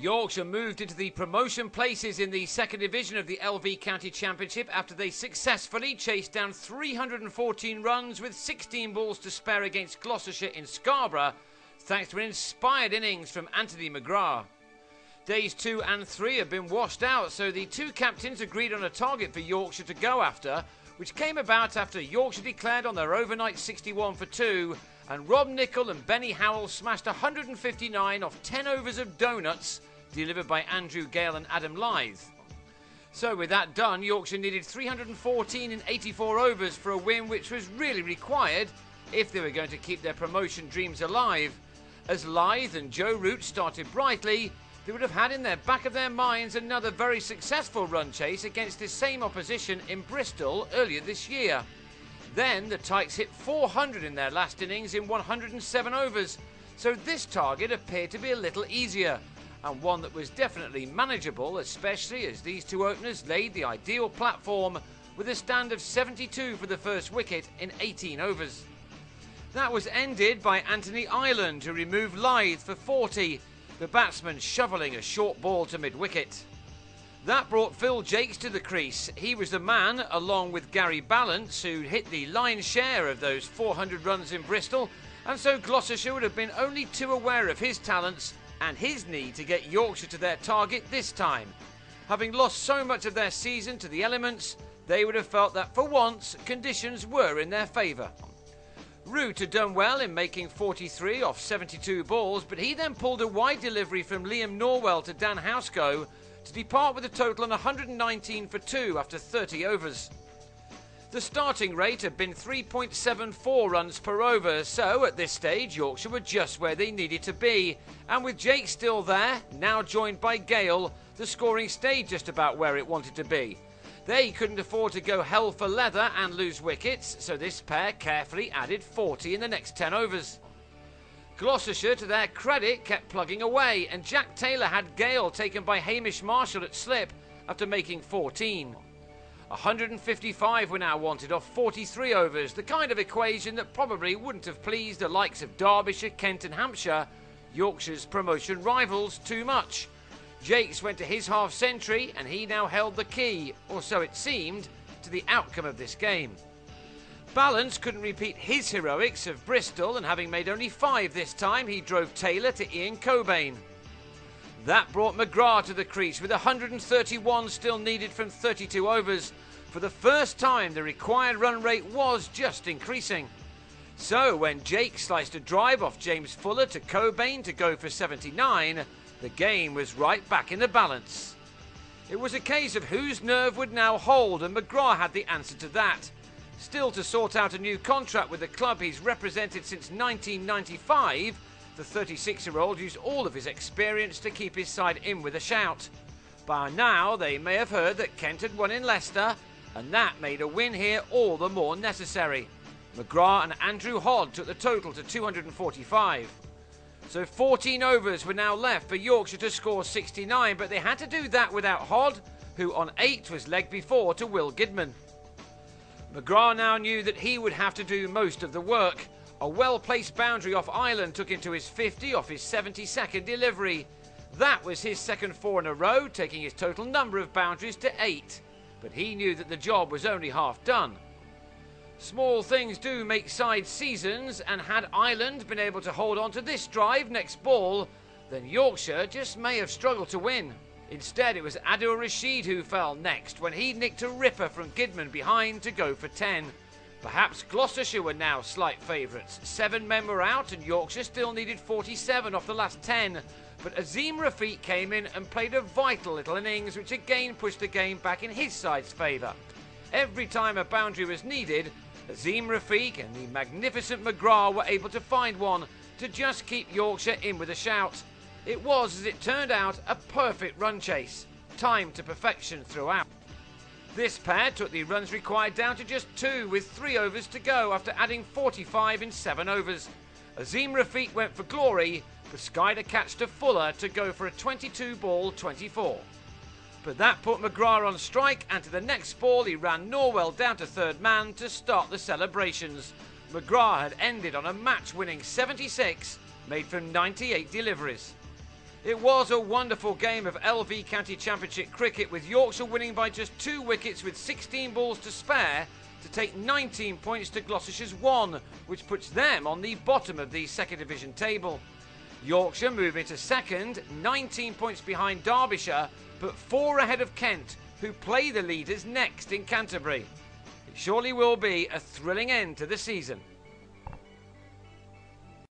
Yorkshire moved into the promotion places in the second division of the LV County Championship after they successfully chased down 314 runs with 16 balls to spare against Gloucestershire in Scarborough, thanks to an inspired innings from Anthony McGrath. Days 2 and 3 have been washed out, so the two captains agreed on a target for Yorkshire to go after, which came about after Yorkshire declared on their overnight 61 for 2, and Rob Nichol and Benny Howell smashed 159 off 10 overs of donuts delivered by Andrew Gale and Adam Lythe. So with that done, Yorkshire needed 314 in 84 overs for a win, which was really required if they were going to keep their promotion dreams alive. As Lythe and Joe Root started brightly, they would have had in their back of their minds another very successful run chase against this same opposition in Bristol earlier this year. Then the Tykes hit 400 in their last innings in 107 overs, so this target appeared to be a little easier, and one that was definitely manageable, especially as these two openers laid the ideal platform with a stand of 72 for the first wicket in 18 overs. That was ended by Anthony Ireland, who removed Lythe for 40, the batsman shoveling a short ball to mid-wicket. That brought Phil Jaques to the crease. He was the man, along with Gary Ballance, who hit the lion's share of those 400 runs in Bristol, and so Gloucestershire would have been only too aware of his talents and his need to get Yorkshire to their target this time. Having lost so much of their season to the elements, they would have felt that for once conditions were in their favour. Root had done well in making 43 off 72 balls, but he then pulled a wide delivery from Liam Norwell to Dan Housego to depart with a total on 119 for 2 after 30 overs. The starting rate had been 3.74 runs per over, so at this stage Yorkshire were just where they needed to be, and with Jake still there, now joined by Gale, the scoring stayed just about where it wanted to be. They couldn't afford to go hell for leather and lose wickets, so this pair carefully added 40 in the next 10 overs. Gloucestershire, to their credit, kept plugging away, and Jack Taylor had Gale taken by Hamish Marshall at slip after making 14. 155 were now wanted off 43 overs, the kind of equation that probably wouldn't have pleased the likes of Derbyshire, Kent and Hampshire, Yorkshire's promotion rivals, too much. Jaques went to his half-century, and he now held the key, or so it seemed, to the outcome of this game. Ballance couldn't repeat his heroics of Bristol, and having made only 5 this time, he drove Taylor to Ian Cobain. That brought McGrath to the crease with 131 still needed from 32 overs. For the first time, the required run rate was just increasing. So when Jake sliced a drive off James Fuller to Cobain to go for 79, the game was right back in the balance. It was a case of whose nerve would now hold, and McGrath had the answer to that. Still to sort out a new contract with the club he's represented since 1995, the 36-year-old used all of his experience to keep his side in with a shout. By now, they may have heard that Kent had won in Leicester, and that made a win here all the more necessary. McGrath and Andrew Hodd took the total to 245. So 14 overs were now left for Yorkshire to score 69, but they had to do that without Hodd, who on 8 was legged before to Will Gidman. McGrath now knew that he would have to do most of the work. A well-placed boundary off Ireland took him to his 50 off his 72nd delivery. That was his second 4 in a row, taking his total number of boundaries to 8. But he knew that the job was only half done. Small things do make side seasons, and had Ireland been able to hold on to this drive next ball, then Yorkshire just may have struggled to win. Instead, it was Adil Rashid who fell next when he nicked a ripper from Gidman behind to go for 10. Perhaps Gloucestershire were now slight favourites. 7 men were out and Yorkshire still needed 47 off the last 10. But Azim Rafiq came in and played a vital little innings, which again pushed the game back in his side's favour. Every time a boundary was needed, Azim Rafiq and the magnificent McGrath were able to find one to just keep Yorkshire in with a shout. It was, as it turned out, a perfect run chase, timed to perfection throughout. This pair took the runs required down to just 2 with 3 overs to go after adding 45 in 7 overs. Azim Rafiq went for glory, but skied a catch to Fuller to go for a 22-ball 24. But that put McGrath on strike, and to the next ball he ran Norwell down to third man to start the celebrations. McGrath had ended on a match-winning 76 made from 98 deliveries. It was a wonderful game of LV County Championship cricket, with Yorkshire winning by just 2 wickets with 16 balls to spare to take 19 points to Gloucestershire's 1, which puts them on the bottom of the second division table. Yorkshire move into second, 19 points behind Derbyshire, but 4 ahead of Kent, who play the leaders next in Canterbury. It surely will be a thrilling end to the season.